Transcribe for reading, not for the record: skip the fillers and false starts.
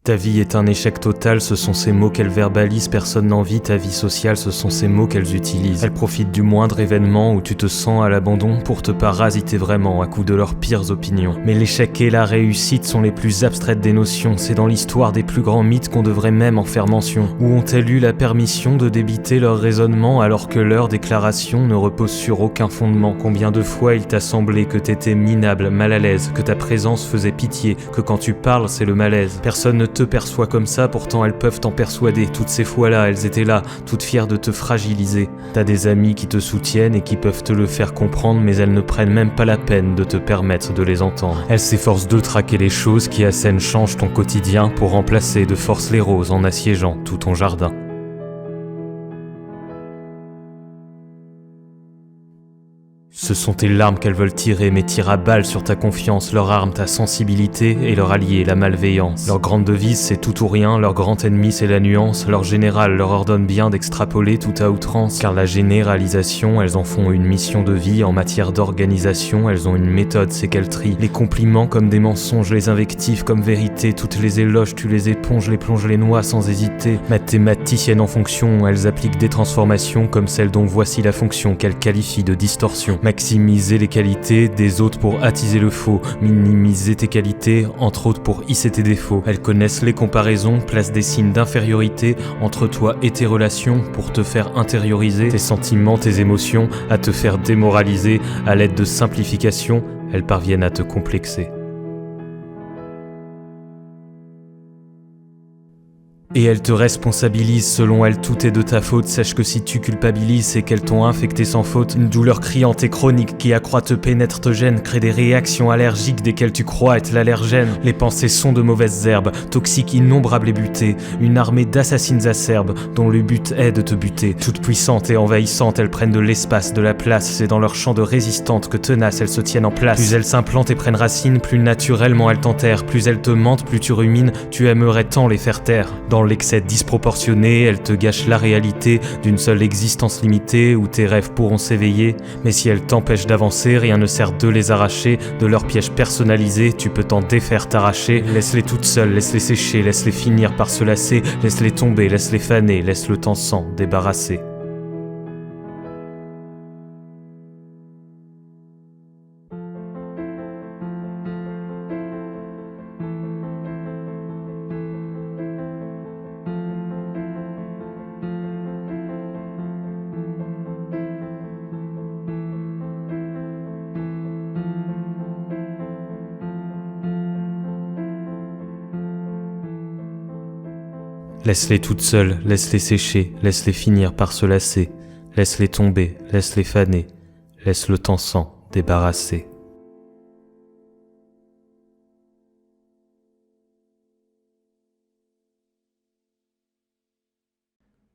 Ta vie est un échec total, ce sont ces mots qu'elles verbalisent, personne n'en vit, ta vie sociale, ce sont ces mots qu'elles utilisent. Elles profitent du moindre événement où tu te sens à l'abandon pour te parasiter vraiment à coup de leurs pires opinions. Mais l'échec et la réussite sont les plus abstraites des notions, c'est dans l'histoire des plus grands mythes qu'on devrait même en faire mention. Où ont-elles eu la permission de débiter leur raisonnement alors que leur déclaration ne repose sur aucun fondement? Combien de fois il t'a semblé que t'étais minable, mal à l'aise, que ta présence faisait pitié, que quand tu parles c'est le malaise? Personne ne te perçoit comme ça, pourtant elles peuvent t'en persuader. Toutes ces fois-là, elles étaient là, toutes fières de te fragiliser. T'as des amis qui te soutiennent et qui peuvent te le faire comprendre, mais elles ne prennent même pas la peine de te permettre de les entendre. Elles s'efforcent de traquer les choses qui à scène changent ton quotidien pour remplacer de force les roses en assiégeant tout ton jardin. Ce sont tes larmes qu'elles veulent tirer, mais tirent à balles sur ta confiance, leur arme, ta sensibilité, et leur allié, la malveillance. Leur grande devise, c'est tout ou rien, leur grand ennemi, c'est la nuance, leur général leur ordonne bien d'extrapoler tout à outrance, car la généralisation, elles en font une mission de vie, en matière d'organisation, elles ont une méthode, c'est qu'elles trient. Les compliments comme des mensonges, les invectives comme vérité, toutes les éloges, tu les éponges, les plonges, les noix sans hésiter. Mathématiciennes en fonction, elles appliquent des transformations comme celles dont voici la fonction qu'elles qualifient de distorsion. Maximiser les qualités des autres pour attiser le faux, minimiser tes qualités, entre autres pour hisser tes défauts. Elles connaissent les comparaisons, placent des signes d'infériorité entre toi et tes relations pour te faire intérioriser tes sentiments, tes émotions, à te faire démoraliser. À l'aide de simplification, elles parviennent à te complexer. Et elles te responsabilisent, selon elles tout est de ta faute. Sache que si tu culpabilises, c'est qu'elles t'ont infecté sans faute. Une douleur criante et chronique qui accroît, te pénètre, te gêne, crée des réactions allergiques desquelles tu crois être l'allergène. Les pensées sont de mauvaises herbes, toxiques, innombrables et butées. Une armée d'assassines acerbes dont le but est de te buter. Toutes puissantes et envahissantes, elles prennent de l'espace, de la place. C'est dans leur champ de résistante que tenaces elles se tiennent en place. Plus elles s'implantent et prennent racine, plus naturellement elles t'enterrent. Plus elles te mentent, plus tu rumines, tu aimerais tant les faire taire. Dans l'excès disproportionné, elle te gâche la réalité d'une seule existence limitée où tes rêves pourront s'éveiller. Mais si elle t'empêche d'avancer, rien ne sert de les arracher. De leurs pièges personnalisés, tu peux t'en défaire, t'arracher. Laisse-les toutes seules, laisse-les sécher, laisse-les finir par se lasser. Laisse-les tomber, laisse-les faner, laisse le temps s'en débarrasser. Laisse-les toutes seules, laisse-les sécher, laisse-les finir par se lasser, laisse-les tomber, laisse-les faner, laisse le temps s'en débarrasser.